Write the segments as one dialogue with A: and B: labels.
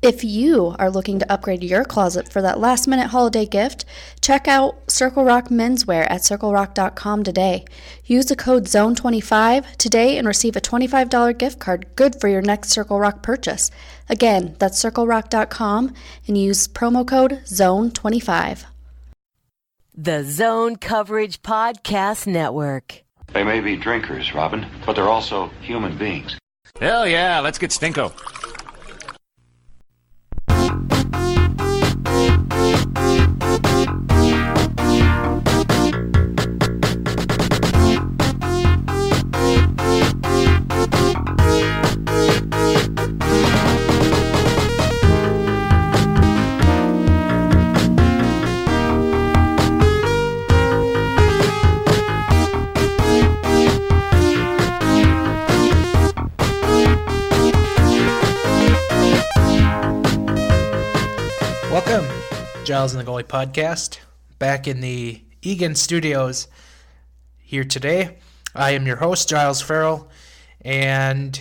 A: If you are looking to upgrade your closet for that last-minute holiday gift, check out Circle Rock Menswear at CircleRock.com today. Use the code ZONE25 today and receive a $25 gift card good for your next Circle Rock purchase. Again, that's CircleRock.com and use promo code ZONE25.
B: The Zone Coverage Podcast Network.
C: They may be drinkers, Robin, but they're also human beings.
D: Hell yeah, let's get Stinko.
E: Welcome, Giles and the Goalie Podcast, back in the Egan Studios here today. I am your host, Giles Farrell, and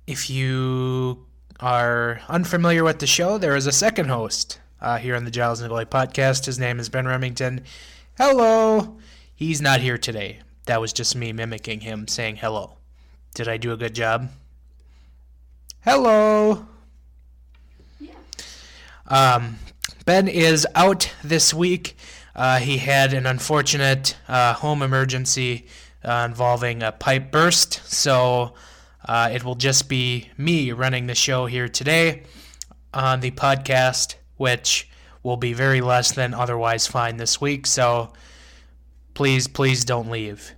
E: if you are unfamiliar with the show, there is a second host here on the Giles and the Goalie Podcast. His name is Ben Remington. Hello! He's not here today. That was just me mimicking him, saying hello. Did I do a good job? Hello! Ben is out this week. He had an unfortunate home emergency involving a pipe burst, so it will just be me running the show here today on the podcast, which will be very less than otherwise fine this week, so please don't leave.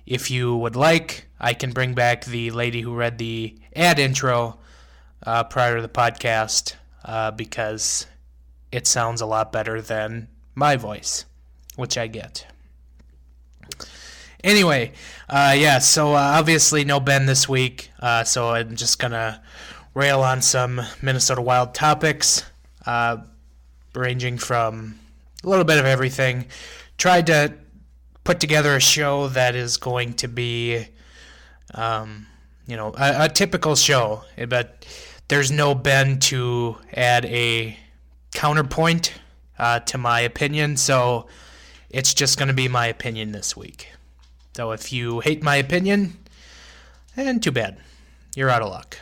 E: If you would like, I can bring back the lady who read the ad intro prior to the podcast, because it sounds a lot better than my voice, which I get. Anyway, so obviously no Ben this week, so I'm just going to rail on some Minnesota Wild topics, ranging from a little bit of everything. Tried to put together a show that is going to be, a typical show, but there's no Ben to add a counterpoint to my opinion, so it's just going to be my opinion this week. So if you hate my opinion, then too bad. You're out of luck.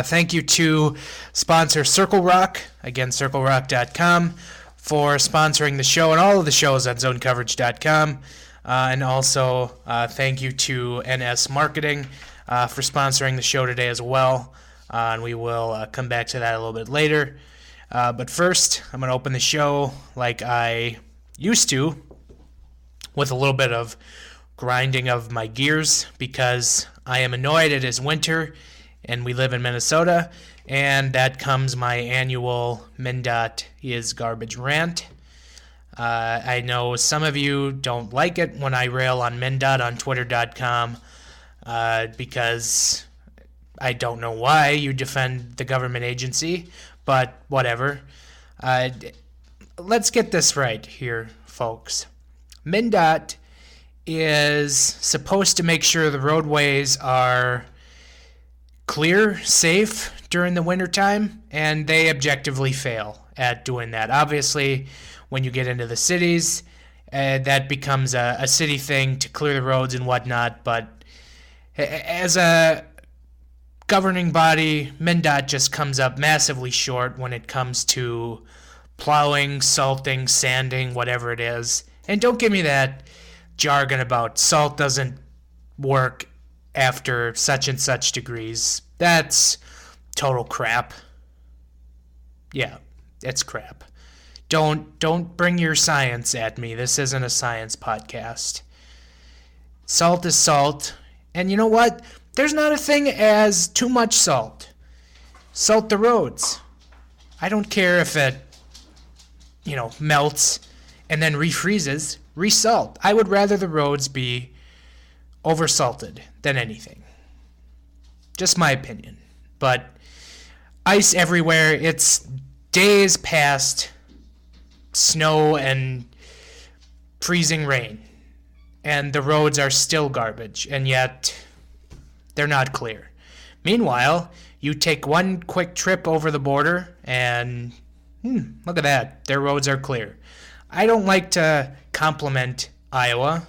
E: Thank you to sponsor Circle Rock, again, CircleRock.com, for sponsoring the show and all of the shows at ZoneCoverage.com. And also thank you to NS Marketing for sponsoring the show today as well, and we will come back to that a little bit later. But first, I'm going to open the show like I used to, with a little bit of grinding of my gears, because I am annoyed it is winter, and we live in Minnesota, and that comes my annual MnDOT is garbage rant. I know some of you don't like it when I rail on MnDOT on Twitter.com, because I don't know why you defend the government agency, but whatever. Let's get this right here, folks. MnDOT is supposed to make sure the roadways are clear, safe during the wintertime, and they objectively fail at doing that. Obviously, when you get into the cities, that becomes a city thing to clear the roads and whatnot, but as a governing body, MnDOT just comes up massively short when it comes to plowing, salting, sanding, whatever it is. And don't give me that jargon about salt doesn't work after such and such degrees. That's total crap. Yeah, it's crap. Don't bring your science at me. This isn't a science podcast. Salt is salt. And you know what? There's not a thing as too much salt. Salt the roads. I don't care if it, melts and then refreezes. Resalt. I would rather the roads be oversalted than anything. Just my opinion. But ice everywhere. It's days past snow and freezing rain, and the roads are still garbage, and yet they're not clear. Meanwhile, You take one quick trip over the border and look at that. Their roads are clear. I don't like to compliment Iowa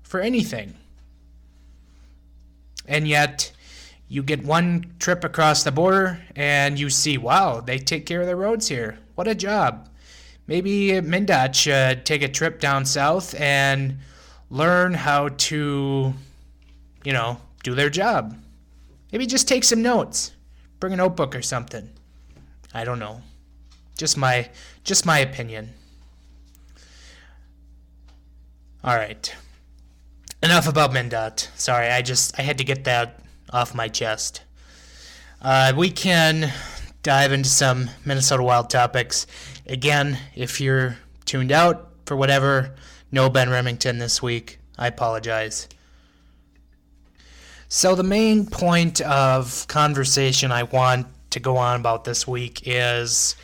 E: for anything. And yet, you get one trip across the border and you see, wow, they take care of their roads here. What a job. Maybe MnDOT should take a trip down south and learn how to, do their job. Maybe just take some notes. Bring a notebook or something. I don't know. Just my opinion. All right. Enough about MnDOT. Sorry, I had to get that off my chest. We can dive into some Minnesota Wild topics. Again, if you're tuned out for whatever, no Ben Remington this week. I apologize. So the main point of conversation I want to go on about this week is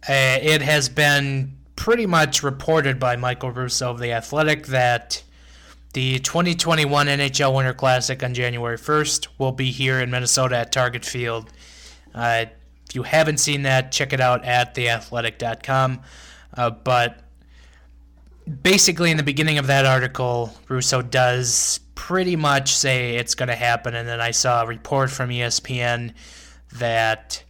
E: it has been pretty much reported by Michael Russo of The Athletic that the 2021 NHL Winter Classic on January 1st will be here in Minnesota at Target Field. If you haven't seen that, check it out at theathletic.com. But basically in the beginning of that article, Russo does pretty much say it's going to happen, and then I saw a report from ESPN that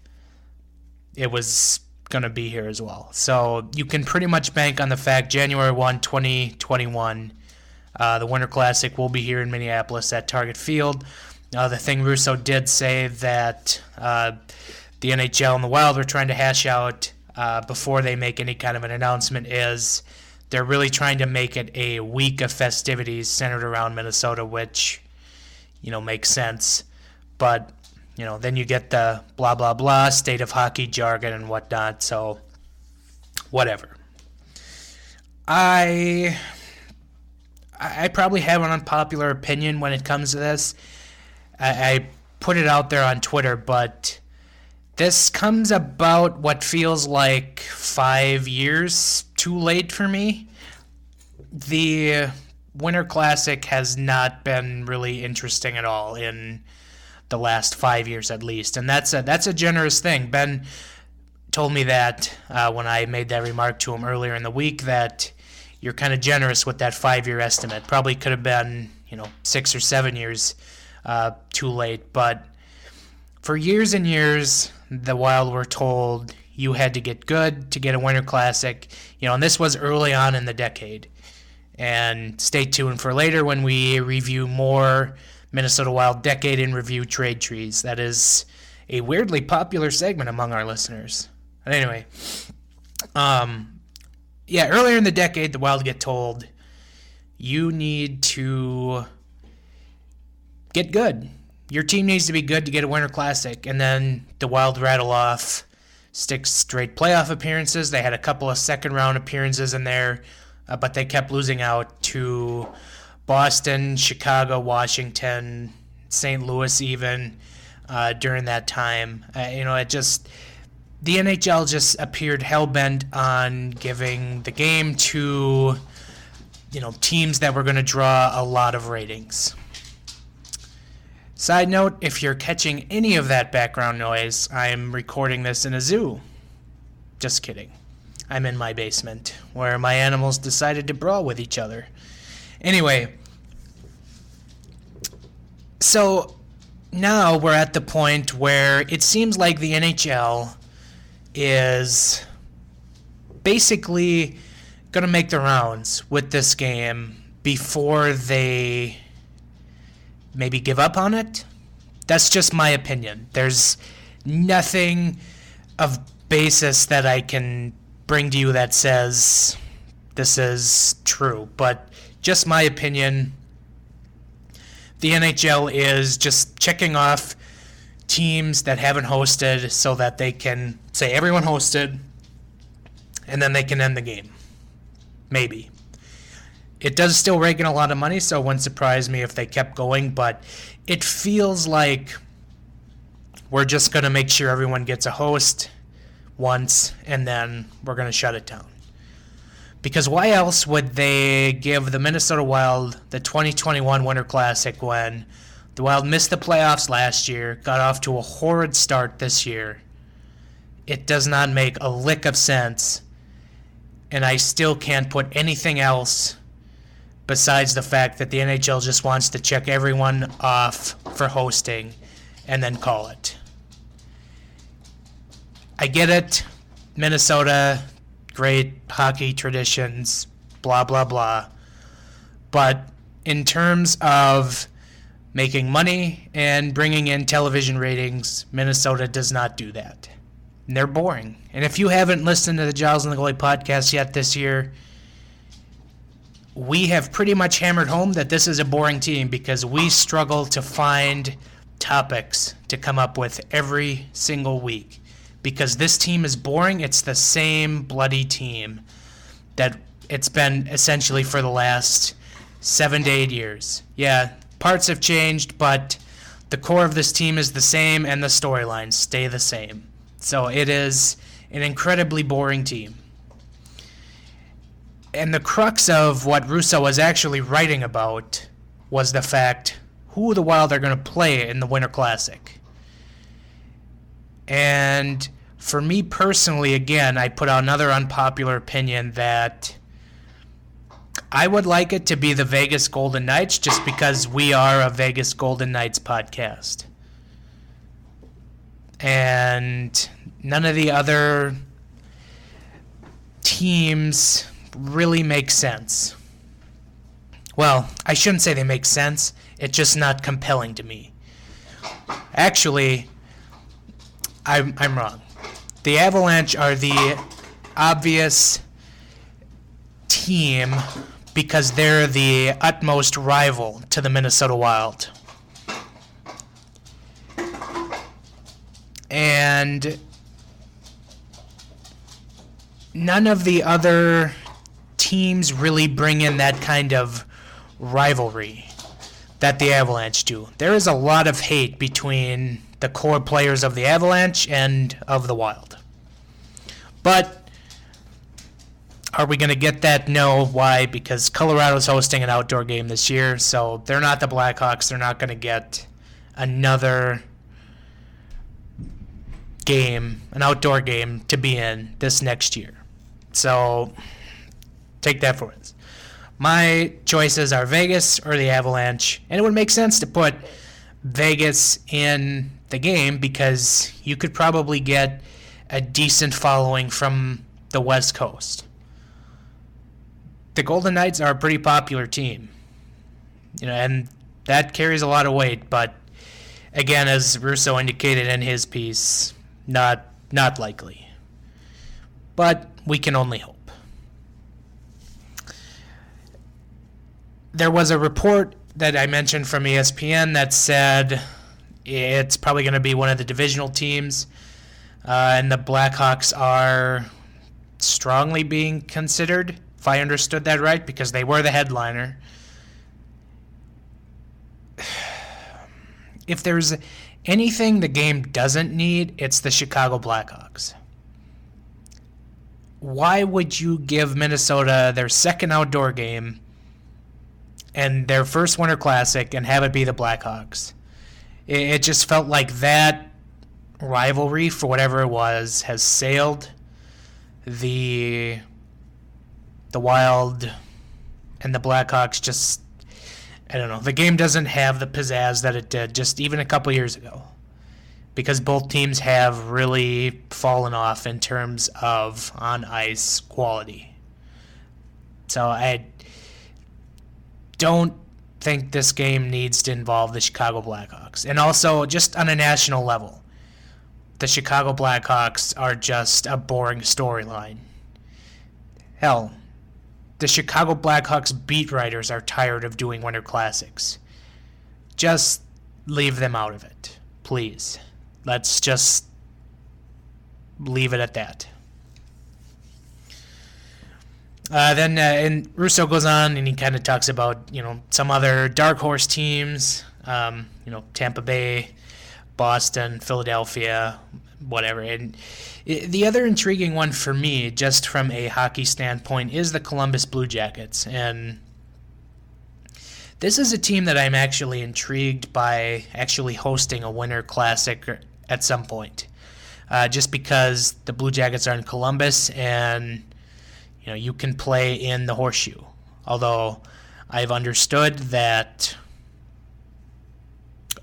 E: it was going to be here as well. So you can pretty much bank on the fact January 1, 2021, the Winter Classic will be here in Minneapolis at Target Field. The thing Russo did say that the NHL and the Wild were trying to hash out before they make any kind of an announcement is they're really trying to make it a week of festivities centered around Minnesota, which, makes sense. But, then you get the blah, blah, blah, state of hockey jargon and whatnot, so whatever. I probably have an unpopular opinion when it comes to this. I put it out there on Twitter, but this comes about what feels like 5 years too late for me. The Winter Classic has not been really interesting at all in the last 5 years at least, and that's a generous thing. Ben told me that when I made that remark to him earlier in the week that you're kind of generous with that 5-year estimate. Probably could have been 6 or 7 years too late, but for years and years, the Wild were told you had to get good to get a Winter Classic, and this was early on in the decade. And stay tuned for later when we review more Minnesota Wild Decade in Review trade trees. That is a weirdly popular segment among our listeners. But anyway, earlier in the decade, the Wild get told you need to get good. Your team needs to be good to get a Winter Classic. And then the Wild rattle off 6 straight playoff appearances. They had a couple of second-round appearances in there, but they kept losing out to Boston, Chicago, Washington, St. Louis even during that time. The NHL just appeared hell-bent on giving the game to, teams that were going to draw a lot of ratings. Side note, if you're catching any of that background noise, I'm recording this in a zoo. Just kidding. I'm in my basement, where my animals decided to brawl with each other. Anyway, so now we're at the point where it seems like the NHL is basically going to make the rounds with this game before they maybe give up on it. That's just my opinion. There's nothing of basis that I can bring to you that says this is true, but just my opinion. The NHL is just checking off teams that haven't hosted so that they can say everyone hosted and then they can end the game. Maybe. It does still rake in a lot of money, so it wouldn't surprise me if they kept going, but it feels like we're just going to make sure everyone gets a host once, and then we're going to shut it down. Because why else would they give the Minnesota Wild the 2021 Winter Classic when The Wild missed the playoffs last year, got off to a horrid start this year. It does not make a lick of sense, and I still can't put anything else besides the fact that the NHL just wants to check everyone off for hosting and then call it. I get it. Minnesota, great hockey traditions, blah, blah, blah. But in terms of making money and bringing in television ratings, Minnesota does not do that. And they're boring. And if you haven't listened to the Giles and the Goalie podcast yet this year, we have pretty much hammered home that this is a boring team because we struggle to find topics to come up with every single week. Because this team is boring, it's the same bloody team that it's been essentially for the last 7 to 8 years. Yeah, parts have changed, but the core of this team is the same and the storylines stay the same. So it is an incredibly boring team. And the crux of what Russo was actually writing about was the fact who the Wild are going to play in the Winter Classic. And for me personally, again, I put out another unpopular opinion that I would like it to be the Vegas Golden Knights just because we are a Vegas Golden Knights podcast. And none of the other teams really make sense. Well, I shouldn't say they make sense. It's just not compelling to me. Actually, I'm wrong. The Avalanche are the obvious team because they're the utmost rival to the Minnesota Wild. And none of the other teams really bring in that kind of rivalry that the Avalanche do. There is a lot of hate between the core players of the Avalanche and of the Wild. But are we going to get that? No. Why? Because Colorado's hosting an outdoor game this year, so they're not the Blackhawks. They're not going to get another game, an outdoor game, to be in this next year. So take that for it. My choices are Vegas or the Avalanche, and it would make sense to put Vegas in the game because you could probably get a decent following from the West Coast. The Golden Knights are a pretty popular team, and that carries a lot of weight, but again, as Russo indicated in his piece, not likely. But we can only hope. There was a report that I mentioned from ESPN that said it's probably going to be one of the divisional teams, and the Blackhawks are strongly being considered, if I understood that right, because they were the headliner. If there's anything the game doesn't need, it's the Chicago Blackhawks. Why would you give Minnesota their second outdoor game and their first Winter Classic and have it be the Blackhawks? It just felt like that rivalry, for whatever it was, has sailed. The Wild and the Blackhawks just, I don't know, the game doesn't have the pizzazz that it did just even a couple years ago, because both teams have really fallen off in terms of on-ice quality. So I don't think this game needs to involve the Chicago Blackhawks. And also, just on a national level, the Chicago Blackhawks are just a boring storyline. Hell, the Chicago Blackhawks beat writers are tired of doing Winter Classics. Just leave them out of it, please. Let's just leave it at that. And Russo goes on and he kind of talks about, some other dark horse teams, Tampa Bay, Boston, Philadelphia, whatever. And the other intriguing one for me, just from a hockey standpoint, is the Columbus Blue Jackets. And this is a team that I'm actually intrigued by actually hosting a Winter Classic at some point. Just because the Blue Jackets are in Columbus and you can play in the Horseshoe. Although I've understood that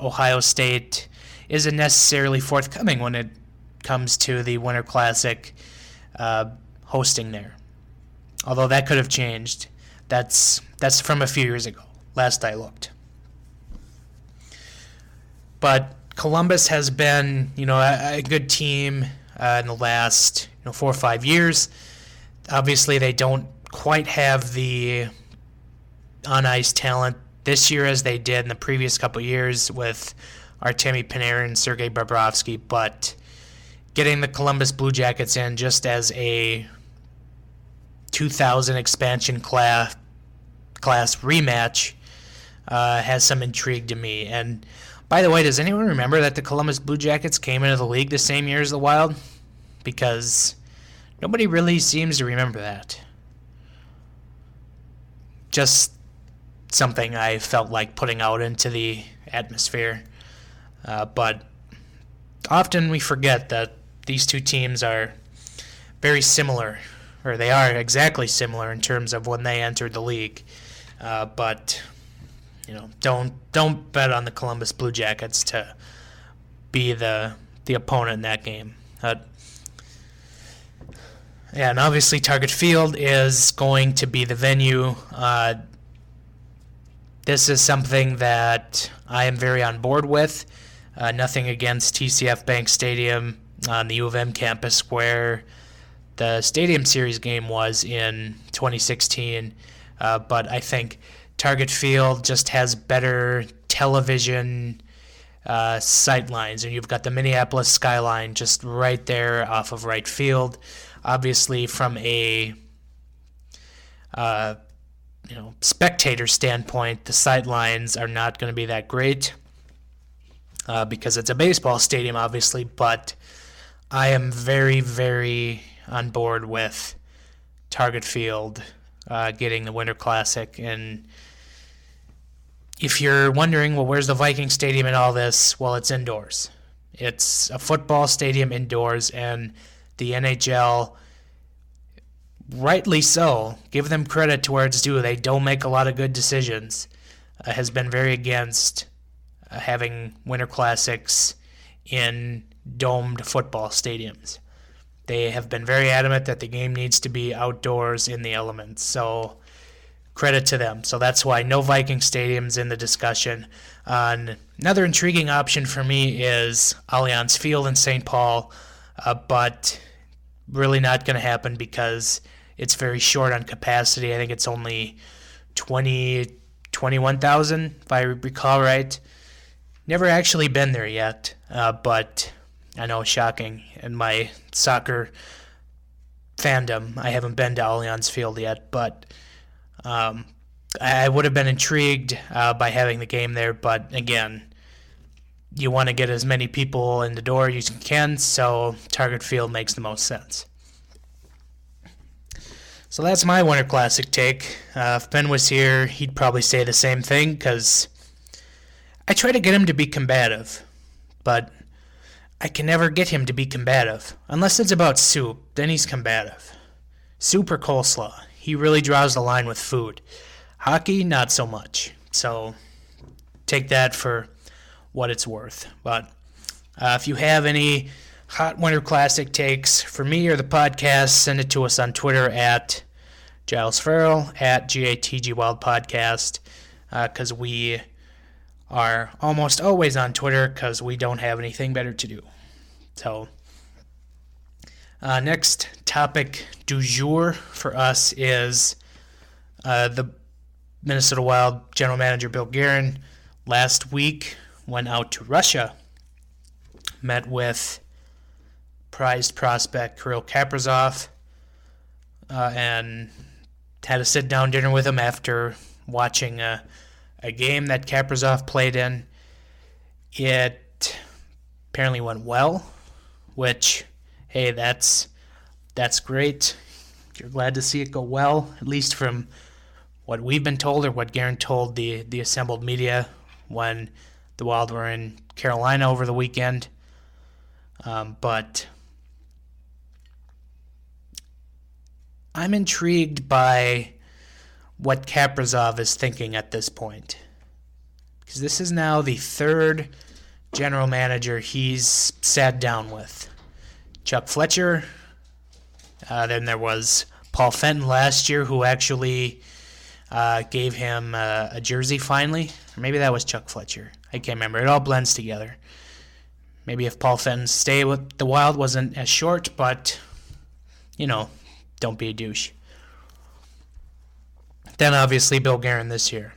E: Ohio State isn't necessarily forthcoming when it comes to the Winter Classic hosting there. Although that could have changed. That's from a few years ago, last I looked. But Columbus has been, a good team in the last 4 or 5 years. Obviously, they don't quite have the on-ice talent this year as they did in the previous couple of years with Artemi Panarin and Sergei Bobrovsky, but getting the Columbus Blue Jackets in just as a 2000 expansion class rematch has some intrigue to me. And by the way, does anyone remember that the Columbus Blue Jackets came into the league the same year as the Wild? Because nobody really seems to remember that. Just something I felt like putting out into the atmosphere. But often we forget that these two teams are very similar, or they are exactly similar in terms of when they entered the league. But don't bet on the Columbus Blue Jackets to be the opponent in that game. And obviously Target Field is going to be the venue. This is something that I am very on board with. Nothing against TCF Bank Stadium on the U of M campus where the Stadium Series game was in 2016. But I think Target Field just has better television sight lines. And you've got the Minneapolis skyline just right there off of right field. Obviously, from a spectator standpoint, the sight lines are not going to be that great because it's a baseball stadium, obviously. But I am very, very on board with Target Field getting the Winter Classic. And if you're wondering, well, where's the Viking Stadium in all this? Well, it's indoors. It's a football stadium indoors, and the NHL, rightly so, give them credit to where it's due. They don't make a lot of good decisions. Has been very against having Winter Classics in domed football stadiums. They have been very adamant that the game needs to be outdoors in the elements. So credit to them. So that's why no Viking Stadium's in the discussion. Another intriguing option for me is Allianz Field in St. Paul, but really not going to happen because it's very short on capacity. I think it's only 21,000, if I recall right. Never actually been there yet, but I know, shocking. In my soccer fandom, I haven't been to Allianz Field yet, but I would have been intrigued by having the game there. But again, you want to get as many people in the door as you can, so Target Field makes the most sense. So that's my Winter Classic take. If Ben was here, he'd probably say the same thing, because I try to get him to be combative, but I can never get him to be combative. Unless it's about soup, then he's combative. Soup or coleslaw, he really draws the line with food. Hockey, not so much. So take that for what it's worth. But if you have any hot Winter Classic takes for me or the podcast, send it to us on Twitter at Giles Farrell, at GATG Wild Podcast, because we are almost always on Twitter because we don't have anything better to do. So next topic du jour for us is the Minnesota Wild general manager Bill Guerin last week went out to Russia, met with prized prospect Kirill Kaprizov, and had a sit-down dinner with him after watching a game that Kaprizov played in. It apparently went well, which, hey, that's great. You're glad to see it go well, at least from what we've been told or what Guerin told the assembled media when the Wild were in Carolina over the weekend. But I'm intrigued by what Kaprizov is thinking at this point, because this is now the third general manager he's sat down with. Chuck Fletcher, then there was Paul Fenton last year, who actually gave him a jersey finally. Or maybe that was Chuck Fletcher. I can't remember. It all blends together. Maybe if Paul Fenton's stay with the Wild wasn't as short, but, don't be a douche. Then obviously Bill Guerin this year.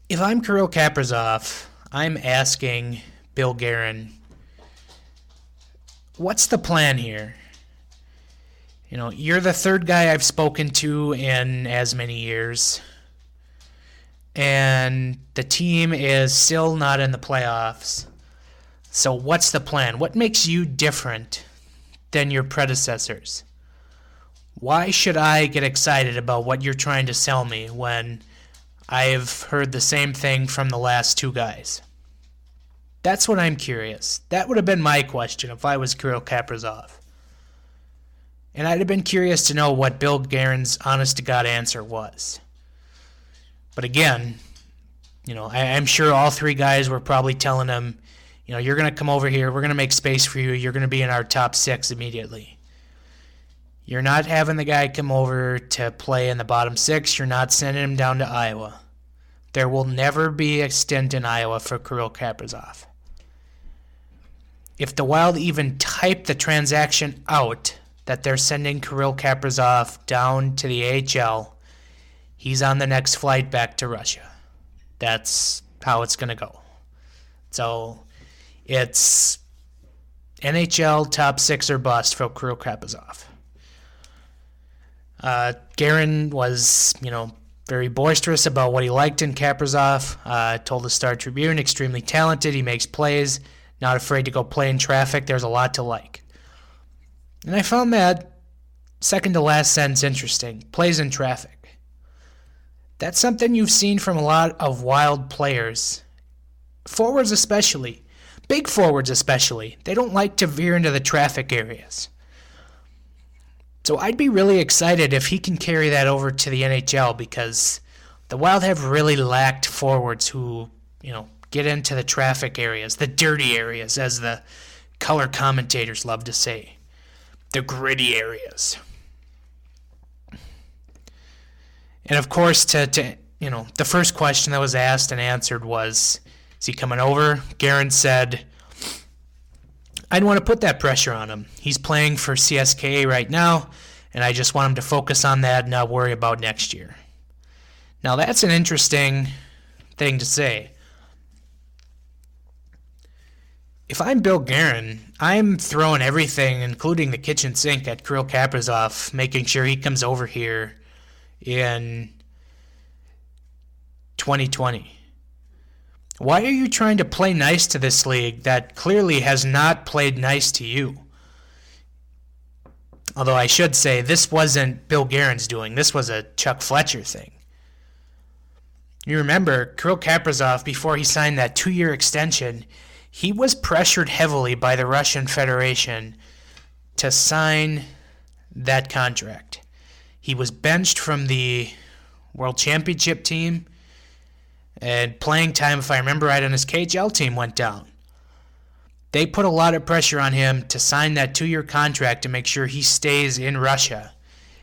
E: If I'm Kirill Kaprizov, I'm asking Bill Guerin, what's the plan here? You're the third guy I've spoken to in as many years, and the team is still not in the playoffs. So what's the plan? What makes you different than your predecessors? Why should I get excited about what you're trying to sell me when I've heard the same thing from the last two guys? That's what I'm curious. That would have been my question if I was Kirill Kaprizov. And I'd have been curious to know what Bill Guerin's honest-to-God answer was. But again, I'm sure all three guys were probably telling him, you're going to come over here, we're going to make space for you, you're going to be in our top six immediately. You're not having the guy come over to play in the bottom six. You're not sending him down to Iowa. There will never be a stint in Iowa for Kirill Kaprizov. If the Wild even type the transaction out that they're sending Kirill Kaprizov down to the AHL, he's on the next flight back to Russia. That's how it's going to go. So it's NHL top six or bust for Kirill Kaprizov. Guerin was, very boisterous about what he liked in Kaprizov. Told the Star Tribune, extremely talented. He makes plays, not afraid to go play in traffic. There's a lot to like. And I found that second to last sentence interesting. Plays in traffic. That's something you've seen from a lot of Wild players. Forwards especially. Big forwards especially. They don't like to veer into the traffic areas. So I'd be really excited if he can carry that over to the NHL, because the Wild have really lacked forwards who, get into the traffic areas, the dirty areas, as the color commentators love to say. The gritty areas. And of course, the first question that was asked and answered was, is he coming over? Guerin said, I don't want to put that pressure on him. He's playing for CSKA right now, and I just want him to focus on that and not worry about next year. Now, that's an interesting thing to say. If I'm Bill Guerin, I'm throwing everything, including the kitchen sink, at Kirill Kaprizov, making sure he comes over here in 2020. Why are you trying to play nice to this league that clearly has not played nice to you? Although I should say, this wasn't Bill Guerin's doing. This was a Chuck Fletcher thing. You remember, Kirill Kaprizov, before he signed that 2-year extension, he was pressured heavily by the Russian Federation to sign that contract. He was benched from the World Championship team, and playing time, if I remember right, on his KHL team went down. They put a lot of pressure on him to sign that 2-year contract to make sure he stays in Russia.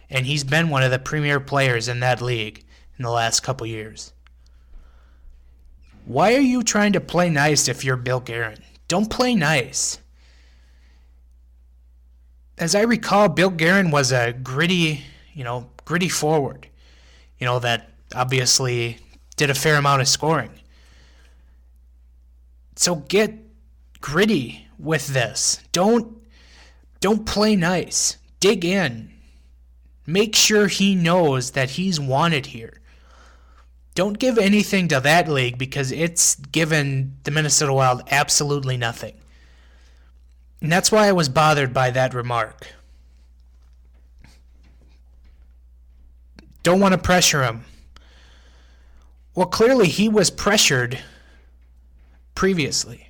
E: And he's been one of the premier players in that league in the last couple years. Why are you trying to play nice if you're Bill Guerin? Don't play nice. As I recall, Bill Guerin was a gritty forward. That obviously did a fair amount of scoring. So get gritty with this. Don't play nice. Dig in. Make sure he knows that he's wanted here. Don't give anything to that league, because it's given the Minnesota Wild absolutely nothing. And that's why I was bothered by that remark. don't want to pressure him. Well, clearly he was pressured previously.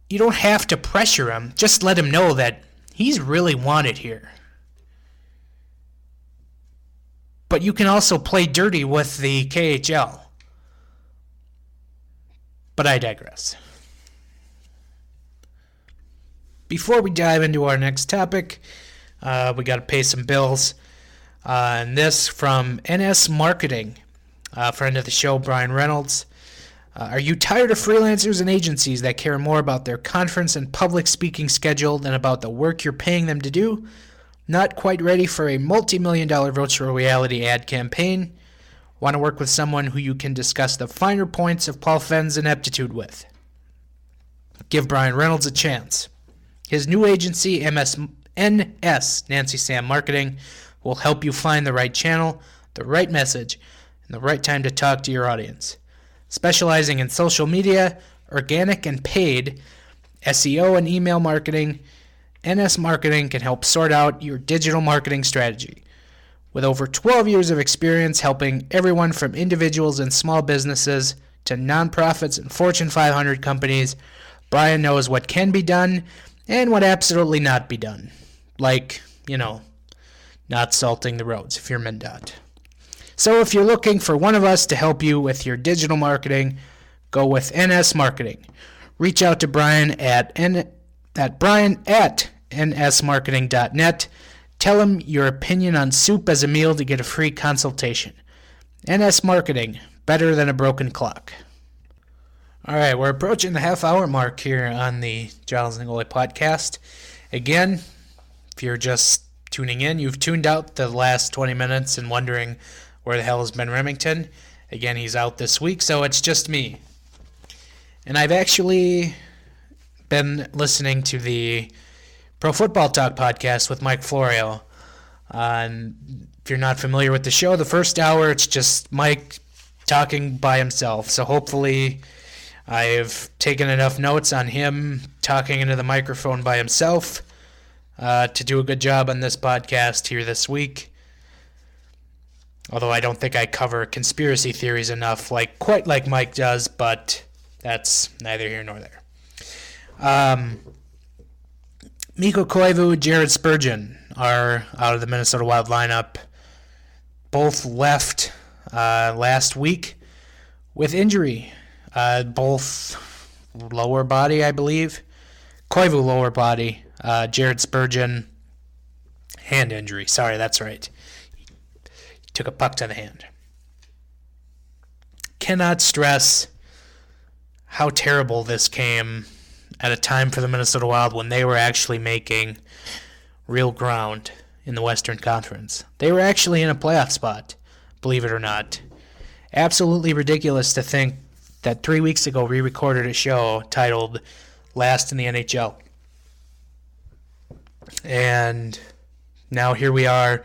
E: You don't have to pressure him. Just let him know that he's really wanted here. But you can also play dirty with the KHL. But I digress. Before we dive into our next topic, we got to pay some bills. And this from NS Marketing, a friend of the show, Brian Reynolds. Are you tired of freelancers and agencies that care more about their conference and public speaking schedule than about the work you're paying them to do? Not quite ready for a multi-million-dollar virtual reality ad campaign? Want to work with someone who you can discuss the finer points of Paul Fenn's ineptitude with? Give Brian Reynolds a chance. His new agency, NS Nancy Sam Marketing, will help you find the right channel, the right message, and the right time to talk to your audience. Specializing in social media, organic and paid, SEO and email marketing, NS Marketing can help sort out your digital marketing strategy. With over 12 years of experience helping everyone from individuals and small businesses to nonprofits and Fortune 500 companies, Brian knows what can be done and what absolutely not be done. Like, not salting the roads if you're MnDOT. So if you're looking for one of us to help you with your digital marketing, go with NS Marketing. Reach out to Brian at nsmarketing.net. Tell him your opinion on soup as a meal to get a free consultation. NS Marketing, better than a broken clock. All right, we're approaching the half-hour mark here on the Giles and Goalie podcast. Again, if you're just tuning in, you've tuned out the last 20 minutes and wondering where the hell has Ben Remington. Again, he's out this week, so it's just me. And I've actually been listening to the Pro Football Talk podcast with Mike Florio. And if you're not familiar with the show, the first hour, it's just Mike talking by himself. So hopefully I've taken enough notes on him talking into the microphone by himself to do a good job on this podcast here this week. Although I don't think I cover conspiracy theories enough, quite like Mike does, but that's neither here nor there. Mikko Koivu, Jared Spurgeon are out of the Minnesota Wild lineup. Both left last week with injury. Both lower body, I believe. Koivu lower body. Jared Spurgeon hand injury. Sorry, that's right. He took a puck to the hand. Cannot stress how terrible this came at a time for the Minnesota Wild when they were actually making real ground in the Western Conference. They were actually in a playoff spot, believe it or not. Absolutely ridiculous to think that 3 weeks ago we recorded a show titled Last in the NHL. And now here we are.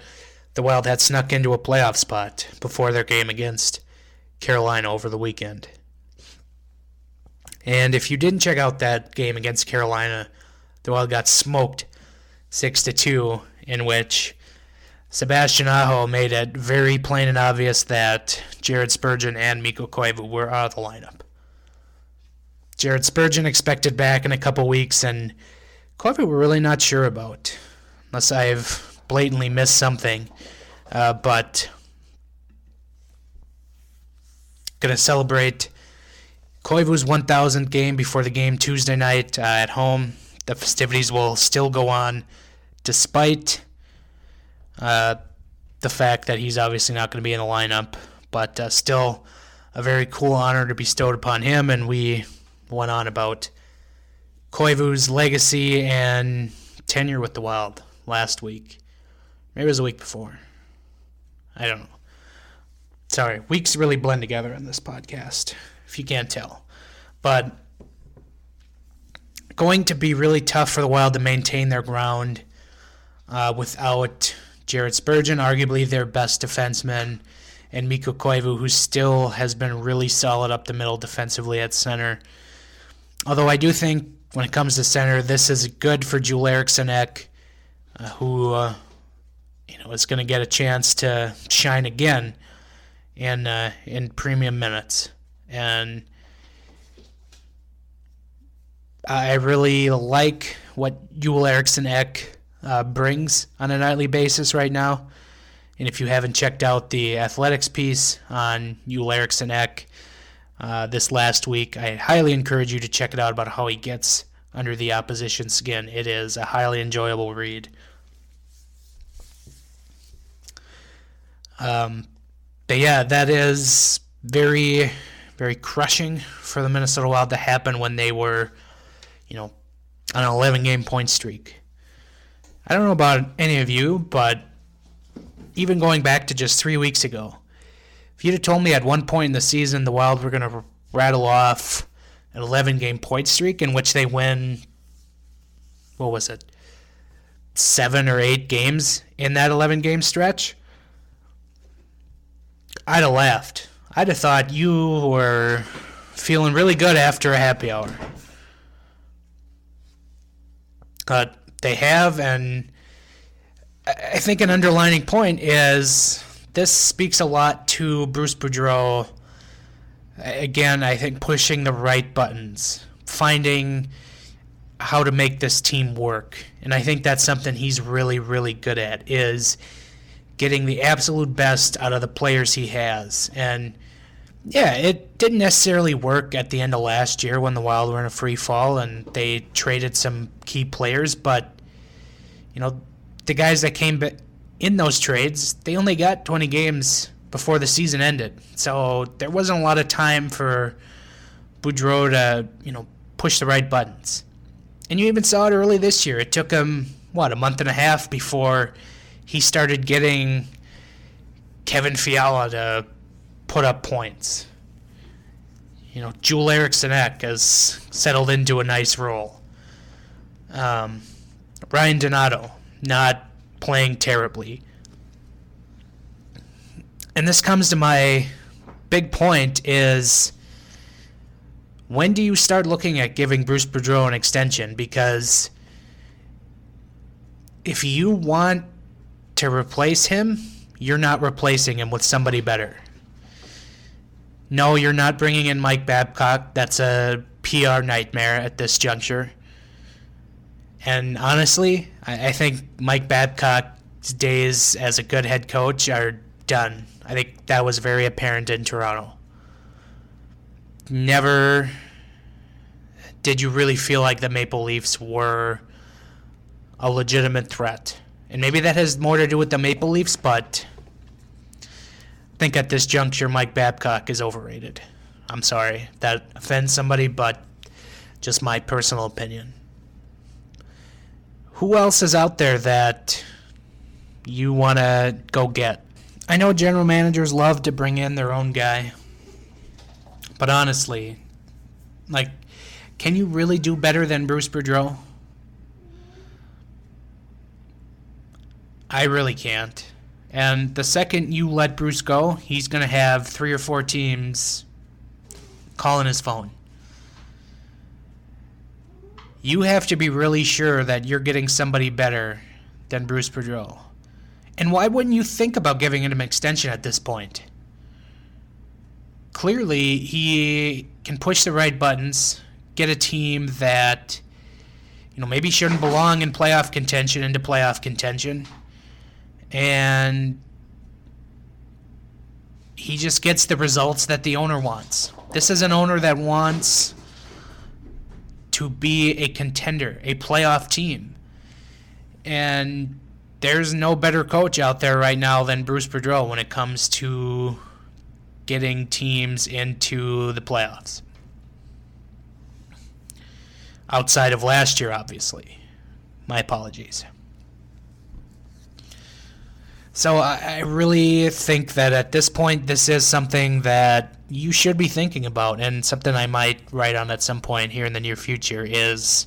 E: The Wild had snuck into a playoff spot before their game against Carolina over the weekend. And if you didn't check out that game against Carolina, the Wild got smoked 6-2, in which Sebastian Aho made it very plain and obvious that Jared Spurgeon and Mikko Koivu were out of the lineup. Jared Spurgeon expected back in a couple weeks, and Koivu we're really not sure about, unless I've blatantly missed something. But going to celebrate Koivu's 1,000th game before the game Tuesday night at home. The festivities will still go on despite the fact that he's obviously not going to be in the lineup, but still a very cool honor to be bestowed upon him. And we went on about Koivu's legacy and tenure with the Wild last week. Maybe it was the week before. I don't know. Sorry, weeks really blend together in this podcast, if you can't tell. But going to be really tough for the Wild to maintain their ground without Jared Spurgeon, arguably their best defenseman, and Mikko Koivu, who still has been really solid up the middle defensively at center. Although I do think when it comes to center, this is good for Joel Eriksson Ek, who is going to get a chance to shine again in premium minutes. And I really like what Joel Eriksson Ek brings on a nightly basis right now. And if you haven't checked out the athletics piece on Joel Eriksson Ek this last week, I highly encourage you to check it out about how he gets under the opposition's skin. It is a highly enjoyable read. But yeah, that is very, very crushing for the Minnesota Wild to happen when they were, on an 11-game point streak. I don't know about any of you, but even going back to just 3 weeks ago, if you'd have told me at one point in the season the Wild were going to rattle off an 11-game point streak in which they win, 7 or 8 games in that 11-game stretch, I'd have laughed. I'd have thought you were feeling really good after a happy hour. But they have, and I think an underlining point is this speaks a lot to Bruce Boudreau. Again, I think pushing the right buttons, finding how to make this team work. And I think that's something he's really, really good at, is getting the absolute best out of the players he has. And yeah, it didn't necessarily work at the end of last year when the Wild were in a free fall and they traded some key players, but the guys that came in those trades, they only got 20 games before the season ended. So there wasn't a lot of time for Boudreau to, push the right buttons. And you even saw it early this year. It took him, a month and a half before he started getting Kevin Fiala to put up points. Joel Eriksson Ek has settled into a nice role. Ryan Donato, not playing terribly. And this comes to my big point is, when do you start looking at giving Bruce Boudreau an extension? Because if you want to replace him, you're not replacing him with somebody better. No, you're not bringing in Mike Babcock. That's a PR nightmare at this juncture. And honestly, I think Mike Babcock's days as a good head coach are done. I think that was very apparent in Toronto. Never did you really feel like the Maple Leafs were a legitimate threat. And maybe that has more to do with the Maple Leafs, but I think at this juncture, Mike Babcock is overrated. I'm sorry if that offends somebody, but just my personal opinion. Who else is out there that you want to go get? I know general managers love to bring in their own guy, but honestly, can you really do better than Bruce Boudreau? I really can't. And the second you let Bruce go, he's going to have 3 or 4 teams calling his phone. You have to be really sure that you're getting somebody better than Bruce Boudreau. And why wouldn't you think about giving him an extension at this point? Clearly, he can push the right buttons, get a team that, maybe shouldn't belong in playoff contention into playoff contention. And he just gets the results that the owner wants. This is an owner that wants to be a contender, a playoff team. And there's no better coach out there right now than Bruce Boudreau when it comes to getting teams into the playoffs. Outside of last year, obviously. My apologies. So I really think that at this point, this is something that you should be thinking about, and something I might write on at some point here in the near future is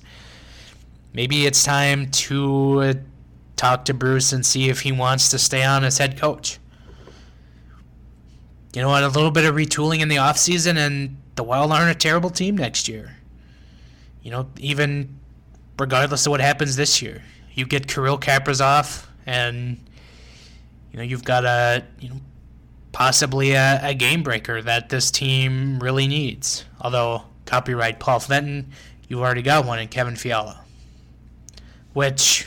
E: maybe it's time to talk to Bruce and see if he wants to stay on as head coach. A little bit of retooling in the offseason, and the Wild aren't a terrible team next year. Even regardless of what happens this year. You get Kirill Kaprizov, and you've got possibly a game breaker that this team really needs. Although, copyright Paul Fenton, you've already got one in Kevin Fiala. Which,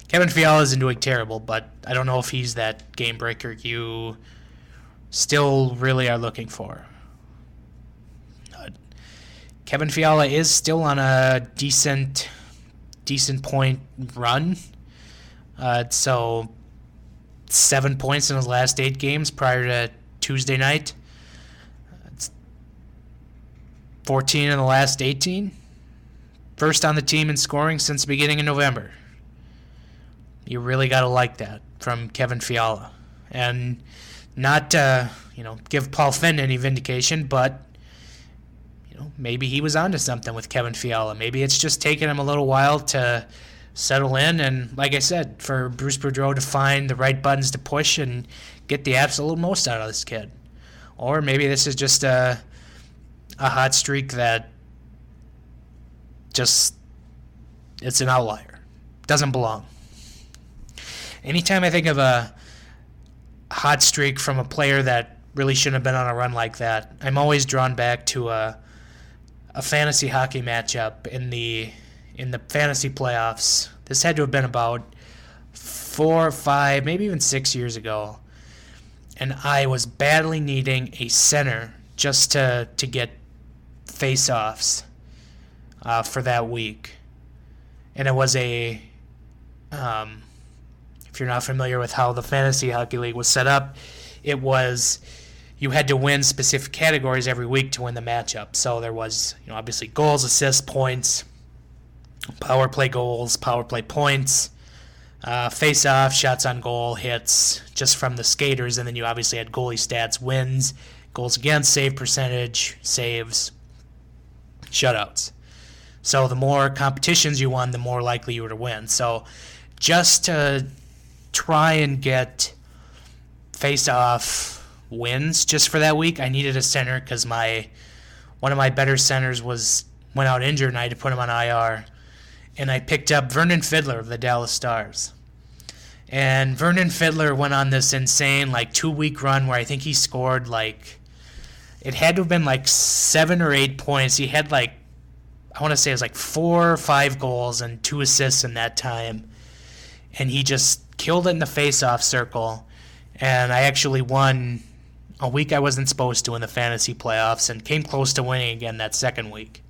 E: Kevin Fiala isn't doing terrible, but I don't know if he's that game breaker you still really are looking for. Kevin Fiala is still on a decent point run. So 7 points in his last 8 games prior to Tuesday night. It's 14 in the last 18. First on the team in scoring since the beginning of November. You really got to like that from Kevin Fiala. And not to, give Paul Fenton any vindication, but maybe he was onto something with Kevin Fiala. Maybe it's just taken him a little while to settle in, and like I said, for Bruce Boudreau to find the right buttons to push and get the absolute most out of this kid. Or maybe this is just a hot streak that it's an outlier. Doesn't belong. Anytime I think of a hot streak from a player that really shouldn't have been on a run like that, I'm always drawn back to a fantasy hockey matchup in the fantasy playoffs. This had to have been about 4 or 5, maybe even 6 years ago. And I was badly needing a center just to get face-offs for that week. And it was if you're not familiar with how the fantasy hockey league was set up, it was you had to win specific categories every week to win the matchup. So there was, obviously goals, assists, points, power play goals, power play points, face-off, shots on goal, hits, just from the skaters. And then you obviously had goalie stats, wins, goals against, save percentage, saves, shutouts. So the more competitions you won, the more likely you were to win. So just to try and get face-off wins just for that week, I needed a center because one of my better centers went out injured, and I had to put him on IR. And I picked up Vernon Fiddler of the Dallas Stars. And Vernon Fiddler went on this insane 2-week run where I think he scored it had to have been 7 or 8 points. He had I want to say it was 4 or 5 goals and 2 assists in that time. And he just killed it in the face-off circle. And I actually won a week I wasn't supposed to in the fantasy playoffs and came close to winning again that second week.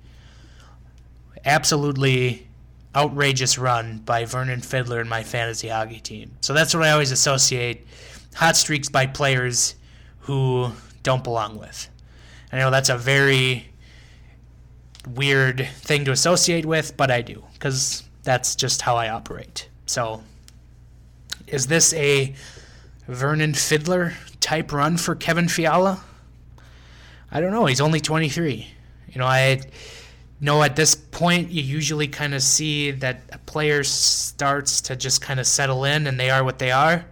E: Absolutely outrageous run by Vernon Fiddler and my fantasy hockey team. So that's what I always associate hot streaks by players who don't belong with. I know that's a very weird thing to associate with, but I do, because that's just how I operate. So is this a Vernon Fiddler type run for Kevin Fiala? I don't know. He's only 23. I know at this point you usually kind of see that a player starts to just kind of settle in and they are what they are.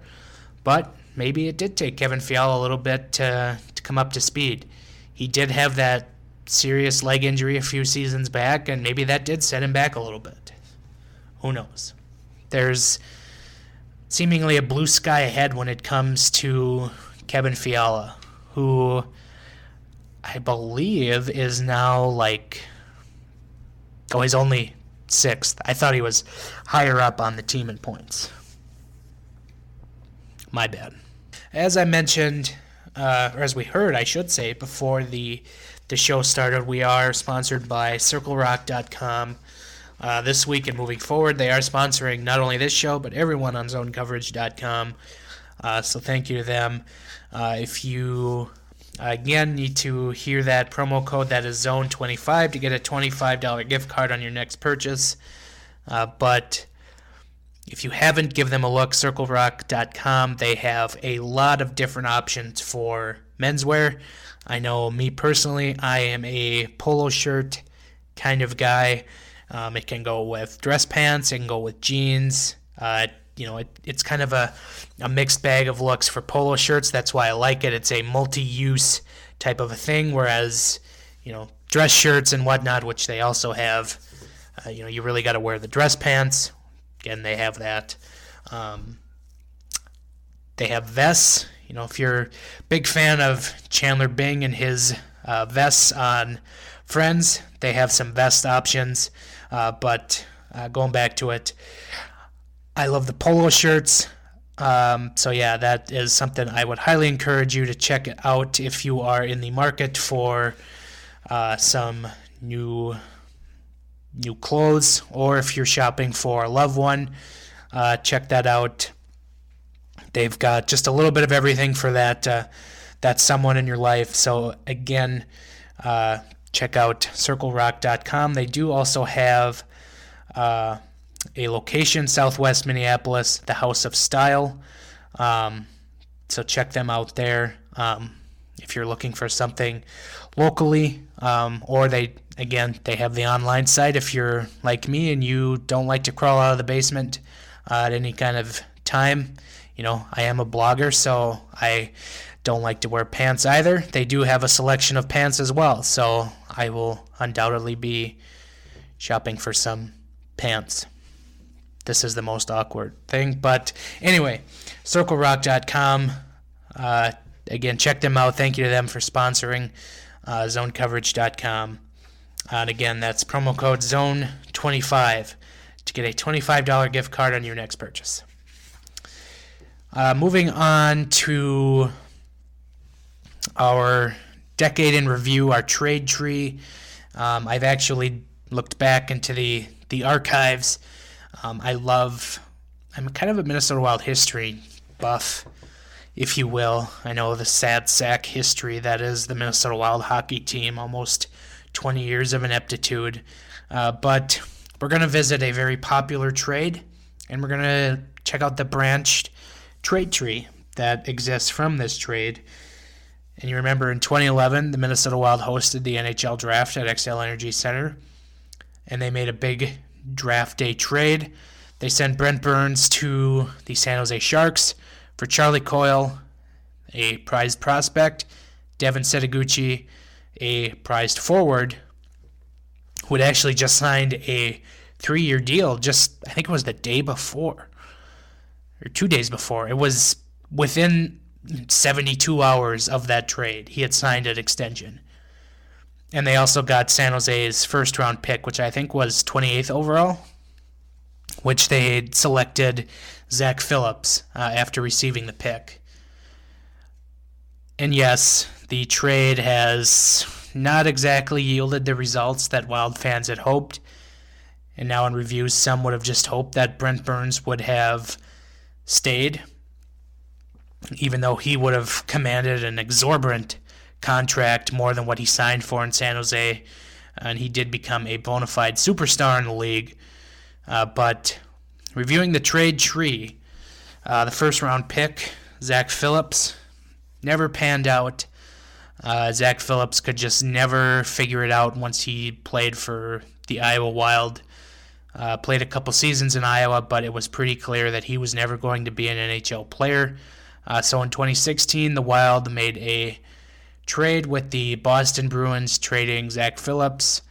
E: But maybe it did take Kevin Fiala a little bit to come up to speed. He did have that serious leg injury a few seasons back, and maybe that did set him back a little bit. Who knows? There's seemingly a blue sky ahead when it comes to Kevin Fiala, who I believe is now he's only 6th. I thought he was higher up on the team in points. My bad. As I mentioned, or as we heard, I should say, before the show started, we are sponsored by CircleRock.com. This week and moving forward, they are sponsoring not only this show, but everyone on ZoneCoverage.com. So thank you to them. If you, again, need to hear that promo code, that is Zone25 to get a $25 gift card on your next purchase. But if you haven't, give them a look. CircleRock.com. They have a lot of different options for menswear. I know me personally, I am a polo shirt kind of guy. It can go with dress pants. It can go with jeans. It's kind of a mixed bag of looks for polo shirts. That's why I like it. It's a multi-use type of a thing, whereas, dress shirts and whatnot, which they also have, you really got to wear the dress pants. Again, they have that. They have vests. If you're a big fan of Chandler Bing and his vests on Friends, they have some vest options. But going back to it, I love the polo shirts. So yeah, that is something I would highly encourage you to check out if you are in the market for some new clothes, or if you're shopping for a loved one, check that out. They've got just a little bit of everything for that someone in your life. So again, check out CircleRock.com. They do also have a location, Southwest Minneapolis, the House of Style. So check them out there if you're looking for something locally, or they have the online site if you're like me and you don't like to crawl out of the basement at any kind of time. I am a blogger, so I don't like to wear pants either. They do have a selection of pants as well, so I will undoubtedly be shopping for some pants. This is the most awkward thing, but anyway, CircleRock.com. Again, check them out. Thank you to them for sponsoring ZoneCoverage.com. And again, that's promo code ZONE25 to get a $25 gift card on your next purchase. Moving on to our decade in review, our trade tree. I've actually looked back into the archives. I'm kind of a Minnesota Wild history buff, if you will. I know the sad sack history that is the Minnesota Wild hockey team, almost 20 years of ineptitude. But we're going to visit a very popular trade, and we're going to check out the branched trade tree that exists from this trade. And you remember in 2011, the Minnesota Wild hosted the NHL draft at XL Energy Center, and they made a big draft day trade. They sent Brent Burns to the San Jose Sharks for Charlie Coyle, a prized prospect, Devin Setaguchi, a prized forward, who had actually just signed a 3-year deal I think it was the day before, or 2 days before. It was within 72 hours of that trade. He had signed an extension. And they also got San Jose's first-round pick, which I think was 28th overall, which they had selected Zach Phillips after receiving the pick. And yes, the trade has not exactly yielded the results that Wild fans had hoped. And now in review, some would have just hoped that Brent Burns would have stayed, even though he would have commanded an exorbitant contract, more than what he signed for in San Jose, and he did become a bona fide superstar in the league. But reviewing the trade tree, the first round pick, Zach Phillips, never panned out. Zach Phillips could just never figure it out once he played for the Iowa Wild. Played a couple seasons in Iowa, but it was pretty clear that he was never going to be an NHL player. So in 2016, the Wild made a trade with the Boston Bruins, trading Zach Phillips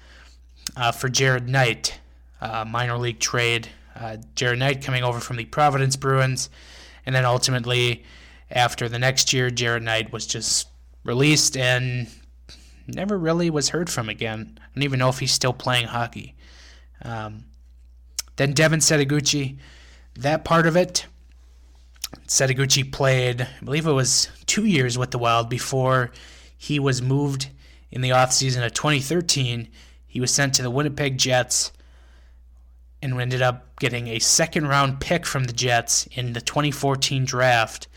E: for Jared Knight, minor league trade. Jared Knight coming over from the Providence Bruins, and then ultimately, after the next year, Jared Knight was just released and never really was heard from again. I don't even know if he's still playing hockey. Then Devin Setaguchi, that part of it, Setaguchi played, I believe it was 2 years with the Wild before he was moved in the offseason of 2013. He was sent to the Winnipeg Jets and ended up getting a second-round pick from the Jets in the 2014 draft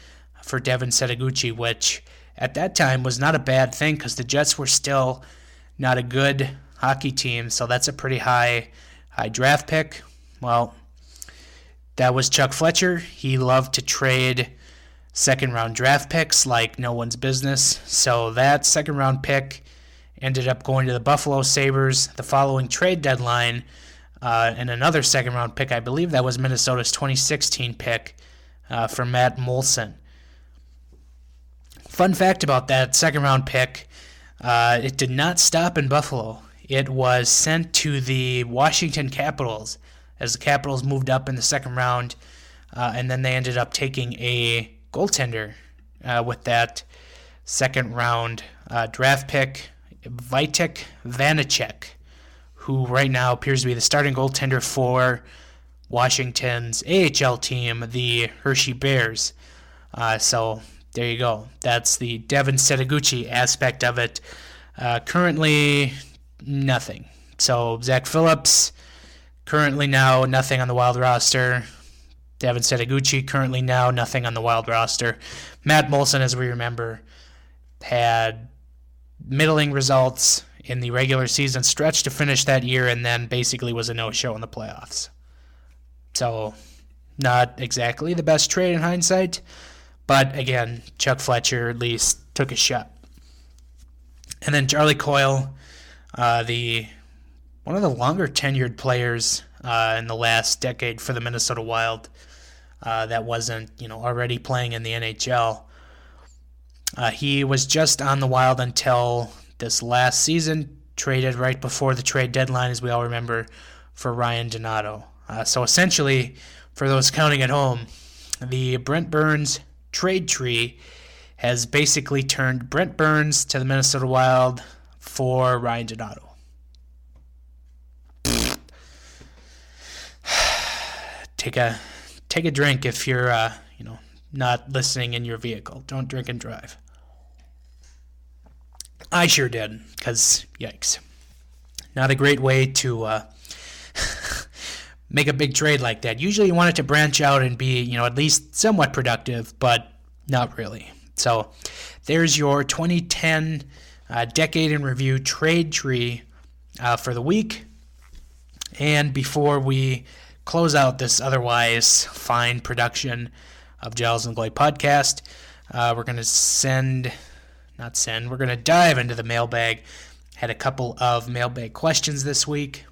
E: for Devin Setaguchi, which at that time was not a bad thing because the Jets were still not a good hockey team, so that's a pretty high draft pick. Well, that was Chuck Fletcher. He loved to trade second-round draft picks like no one's business. So that second-round pick ended up going to the Buffalo Sabres the following trade deadline, and another second-round pick, I believe that was Minnesota's 2016 pick, for Matt Molson. Fun fact about that second-round pick, it did not stop in Buffalo. It was sent to the Washington Capitals as the Capitals moved up in the second round, and then they ended up taking a goaltender with that second-round draft pick, Vitek Vanacek, who right now appears to be the starting goaltender for Washington's AHL team, the Hershey Bears. So there you go. That's the Devin Setaguchi aspect of it. Currently, nothing. So Zach Phillips, currently now nothing on the Wild roster. Devin Setaguchi, currently now nothing on the Wild roster. Matt Molson, as we remember, had middling results in the regular season stretch to finish that year, and then basically was a no-show in the playoffs. So, not exactly the best trade in hindsight, but again, Chuck Fletcher at least took a shot. And then Charlie Coyle, one of the longer tenured players in the last decade for the Minnesota Wild, that wasn't already playing in the NHL. He was just on the Wild until this last season, traded right before the trade deadline, as we all remember, for Ryan Donato. So essentially, for those counting at home, the Brent Burns trade tree has basically turned Brent Burns to the Minnesota Wild for Ryan Donato. Take a drink if you're not listening in your vehicle. Don't drink and drive. I sure did, because yikes. Not a great way to make a big trade like that. Usually you want it to branch out and be, at least somewhat productive, but not really. So there's your 2010 Decade in Review trade tree for the week. And before we close out this otherwise fine production of Giles and Gloy podcast, we're going to dive into the mailbag. Had a couple of mailbag questions this week.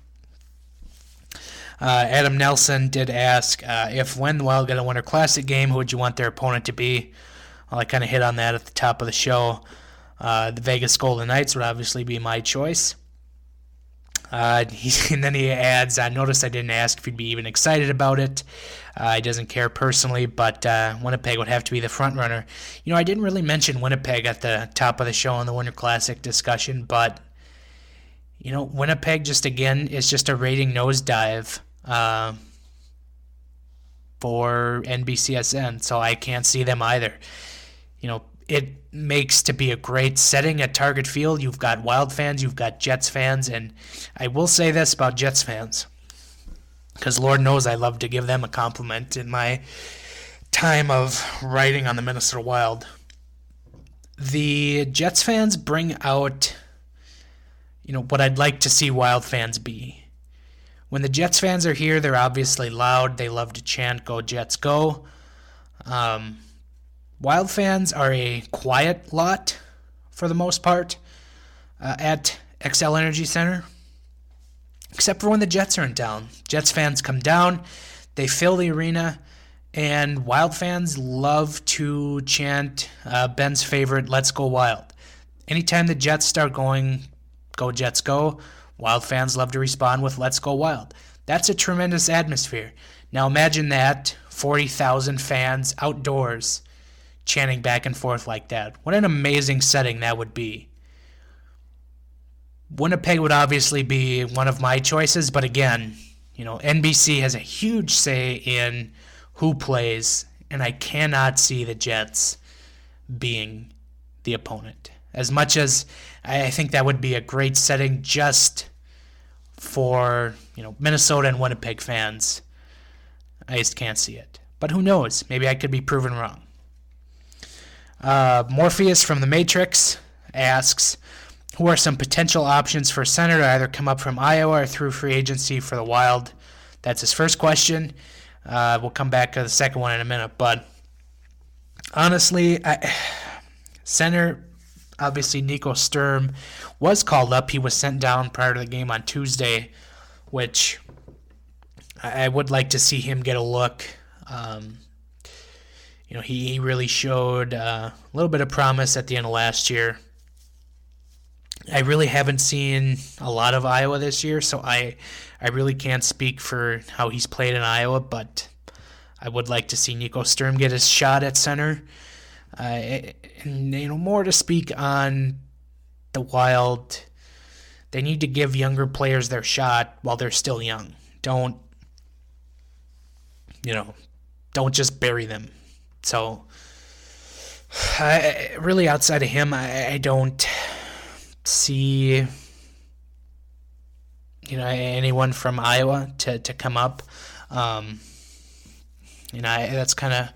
E: Adam Nelson did ask when the Wild get a Winter Classic game, who would you want their opponent to be? Well, I kind of hit on that at the top of the show. The Vegas Golden Knights would obviously be my choice. And then he adds, notice I didn't ask if he'd be even excited about it. He doesn't care personally, but Winnipeg would have to be the front runner. I didn't really mention Winnipeg at the top of the show in the Winter Classic discussion, but Winnipeg is just a rating nosedive for NBCSN, so I can't see them either. It makes to be a great setting at Target Field. You've got Wild fans, you've got Jets fans, and I will say this about Jets fans, because Lord knows I love to give them a compliment in my time of writing on the Minnesota Wild. The Jets fans bring out, what I'd like to see Wild fans be. When the Jets fans are here, they're obviously loud. They love to chant, "Go Jets, go." Wild fans are a quiet lot for the most part at XL Energy Center, except for when the Jets are in town. Jets fans come down, they fill the arena, and Wild fans love to chant Ben's favorite, "Let's go Wild." Anytime the Jets start going, "Go Jets, go," Wild fans love to respond with "Let's go Wild." That's a tremendous atmosphere. Now imagine that, 40,000 fans outdoors chanting back and forth like that. What an amazing setting that would be. Winnipeg would obviously be one of my choices, but again, NBC has a huge say in who plays, and I cannot see the Jets being the opponent. As much as I think that would be a great setting just for, Minnesota and Winnipeg fans, I just can't see it. But who knows? Maybe I could be proven wrong. Morpheus from The Matrix asks, who are some potential options for center to either come up from Iowa or through free agency for the Wild? That's his first question. We'll come back to the second one in a minute. But honestly, center, obviously Nico Sturm was called up. He was sent down prior to the game on Tuesday, which I would like to see him get a look. He really showed a little bit of promise at the end of last year. I really haven't seen a lot of Iowa this year, so I really can't speak for how he's played in Iowa, but I would like to see Nico Sturm get his shot at center. And more to speak on the Wild. They need to give younger players their shot while they're still young. Don't just bury them. So, really outside of him, I don't see anyone from Iowa to come up. That's kind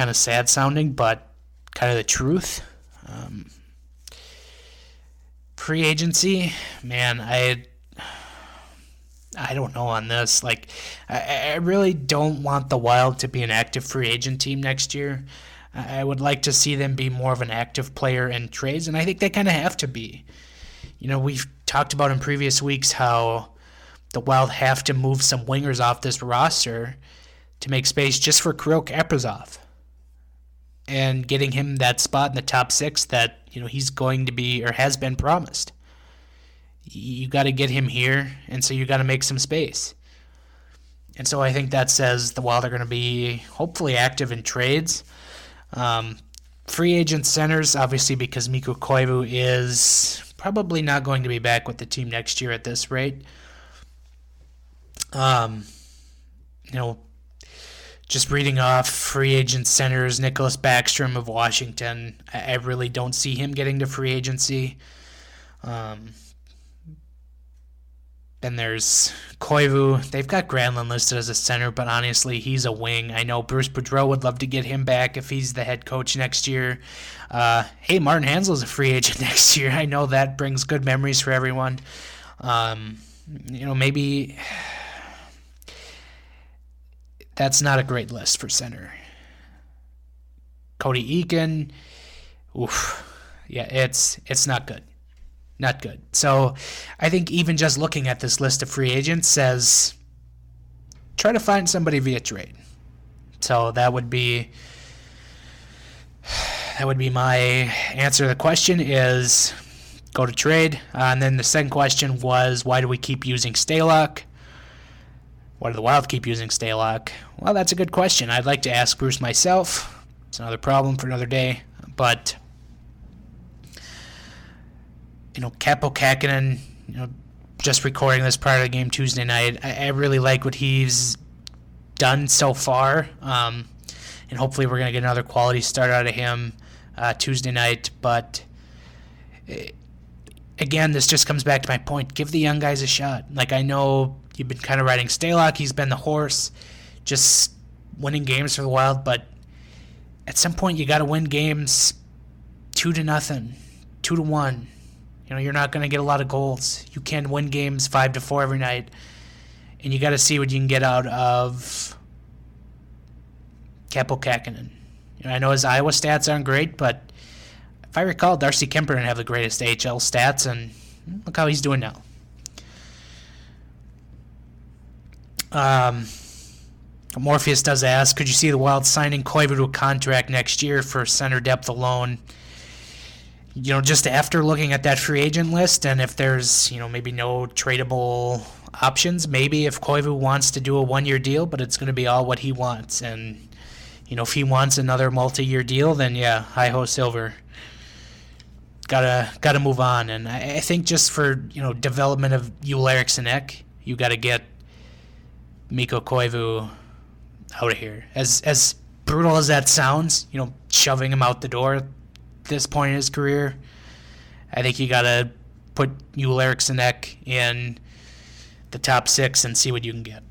E: of sad sounding, but kind of the truth. Free agency, man, I don't know on this. Like, I really don't want the Wild to be an active free agent team next year. I would like to see them be more of an active player in trades, and I think they kind of have to be. We've talked about in previous weeks how the Wild have to move some wingers off this roster to make space just for Kirill Kaprizov and getting him that spot in the top 6 that he's going to be or has been promised. You got to get him here, and so you got to make some space. And so I think that says the Wild are going to be hopefully active in trades. Free agent centers, obviously, because Mikko Koivu is probably not going to be back with the team next year at this rate. Just reading off free agent centers, Nicholas Backstrom of Washington. I really don't see him getting to free agency. Then there's Koivu. They've got Granlund listed as a center, but honestly, he's a wing. I know Bruce Boudreau would love to get him back if he's the head coach next year. Hey, Martin Hansel's a free agent next year. I know that brings good memories for everyone. Maybe that's not a great list for center. Cody Eakin, it's not good. Not good. So I think even just looking at this list of free agents says try to find somebody via trade. So that would be my answer to the question is go to trade. And then the second question was, why do we keep using Stalock? Why do the Wild keep using Stalock? Well, that's a good question. I'd like to ask Bruce myself. It's another problem for another day. But Capo Käkkinen, just recording this prior to the game Tuesday night, I really like what he's done so far. And hopefully we're going to get another quality start out of him Tuesday night. But again, this just comes back to my point. Give the young guys a shot. Like, I know you've been kind of riding Stalock. He's been the horse, just winning games for the Wild. But at some point, you got to win games 2-0, 2-1. You're not going to get a lot of goals. You can win games 5-4 every night. And you got to see what you can get out of Capo Käkkinen. I know his Iowa stats aren't great, but if I recall, Darcy Kemper didn't have the greatest AHL stats, and look how he's doing now. Morpheus does ask, could you see the Wild signing Koivu to a contract next year for center depth alone? Just after looking at that free agent list, and if there's, maybe no tradable options, maybe if Koivu wants to do a 1-year deal, but it's going to be all what he wants. And, if he wants another multi-year deal, then yeah, hi-ho silver. Gotta move on. And I think just for, development of Joel Eriksson Ek, you got to get Mikko Koivu out of here. As brutal as that sounds, shoving him out the door this point in his career, I think you got to put Joel Eriksson Ek in the top 6 and see what you can get.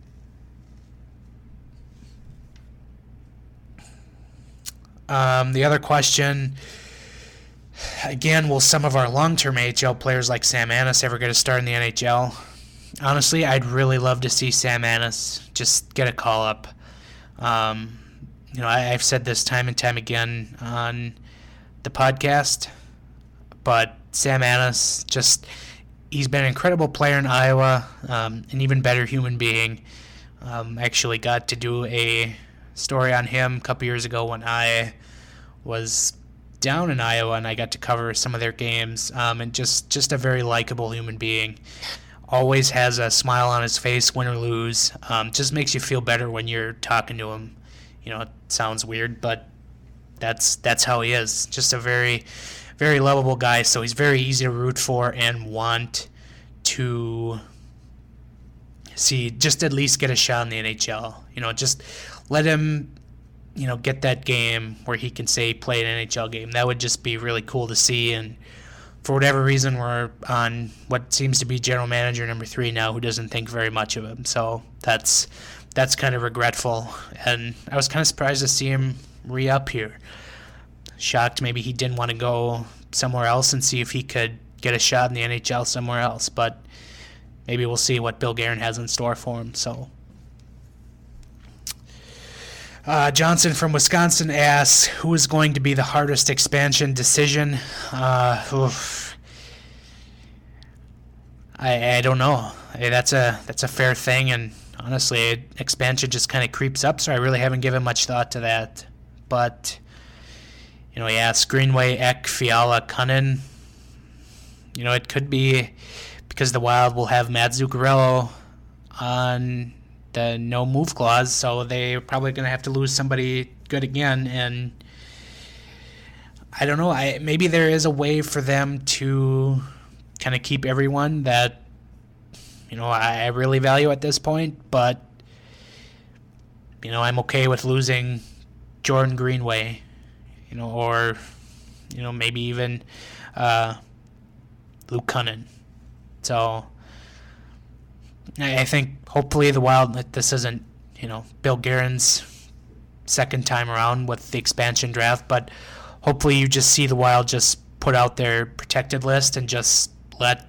E: The other question, again, will some of our long-term AHL players like Sam Annis ever get a start in the NHL? Honestly, I'd really love to see Sam Annis just get a call-up. I've said this time and time again on the podcast, but Sam Annis, he's been an incredible player in Iowa, an even better human being. Actually got to do a story on him a couple years ago when I was down in Iowa and I got to cover some of their games, and just a very likable human being. Always has a smile on his face, win or lose. Just makes you feel better when you're talking to him. It sounds weird, but that's how he is. Just a very, very lovable guy. So he's very easy to root for and want to see just at least get a shot in the NHL. Just let him, get that game where he can say play an NHL game. That would just be really cool to see. And for whatever reason, we're on what seems to be general manager number 3 now, who doesn't think very much of him. So that's kind of regretful. And I was kind of surprised to see him re-up here. Shocked maybe he didn't want to go somewhere else and see if he could get a shot in the NHL somewhere else. But maybe we'll see what Bill Guerin has in store for him. So Johnson from Wisconsin asks, who is going to be the hardest expansion decision? I don't know. That's a fair thing, and honestly, expansion just kind of creeps up, so I really haven't given much thought to that. But, he asks Greenway, Eck, Fiala, Cunnin. It could be because the Wild will have Matt Zuccarello on the no-move clause, so they're probably going to have to lose somebody good again, and I don't know. Maybe there is a way for them to kind of keep everyone that, I really value at this point, but, I'm okay with losing Jordan Greenway, or, maybe even Luke Cunnin. So I think hopefully the Wild, this isn't, Bill Guerin's second time around with the expansion draft, but hopefully you just see the Wild just put out their protected list and just let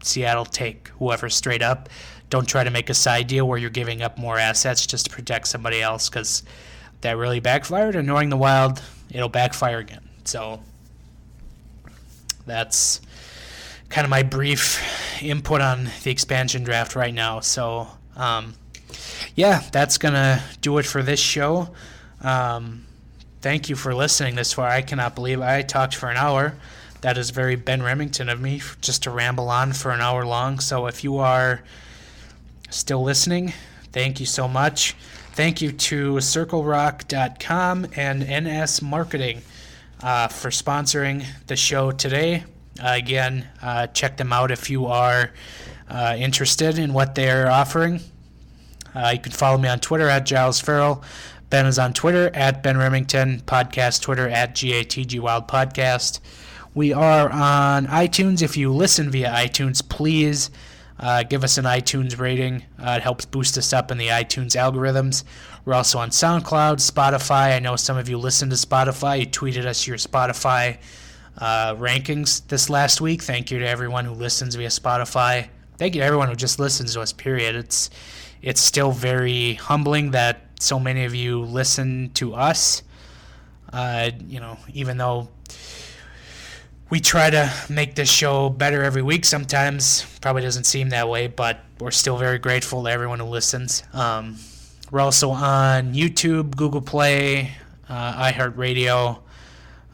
E: Seattle take whoever straight up. Don't try to make a side deal where you're giving up more assets just to protect somebody else, because that really backfired, and knowing the Wild, it'll backfire again. So that's kind of my brief input on the expansion draft right now. So, that's going to do it for this show. Thank you for listening this far. I cannot believe I talked for an hour. That is very Ben Remington of me, just to ramble on for an hour long. So if you are still listening, thank you so much. Thank you to CircleRock.com and NS Marketing for sponsoring the show today. Again, check them out if you are interested in what they're offering. You can follow me on Twitter at Giles Farrell. Ben is on Twitter at Ben Remington. Podcast Twitter at GATG Wild Podcast. We are on iTunes. If you listen via iTunes, please give us an iTunes rating. It helps boost us up in the iTunes algorithms. We're also on SoundCloud, Spotify. I know some of you listen to Spotify. You tweeted us your Spotify rankings this last week. Thank you to everyone who listens via Spotify. Thank you to everyone who just listens to us, period. It's still very humbling that so many of you listen to us. Even though we try to make this show better every week, sometimes probably doesn't seem that way, but we're still very grateful to everyone who listens. We're also on YouTube, Google Play, iHeartRadio,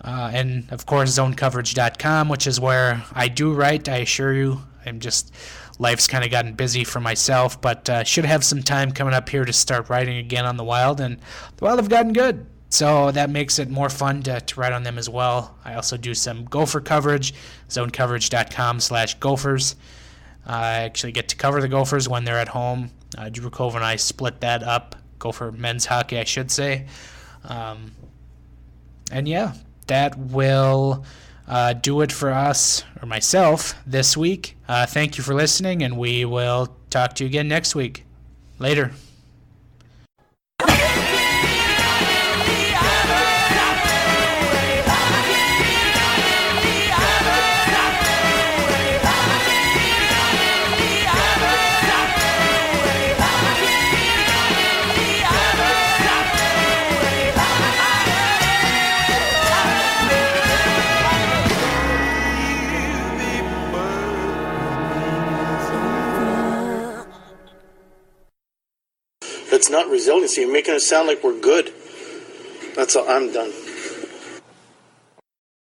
E: and of course zonecoverage.com, which is where I do write. I assure you, life's kind of gotten busy for myself, but should have some time coming up here to start writing again on the Wild, and the Wild have gotten good, so that makes it more fun to write on them as well. I also do some Gopher coverage, zonecoverage.com/Gophers. I actually get to cover the Gophers when they're at home. Drew Cove and I split that up. Gopher men's hockey, I should say. That will do it for us, or myself, this week. Thank you for listening, and we will talk to you again next week. Later.
F: It's not resiliency. You're making it sound like we're good. That's all. I'm done.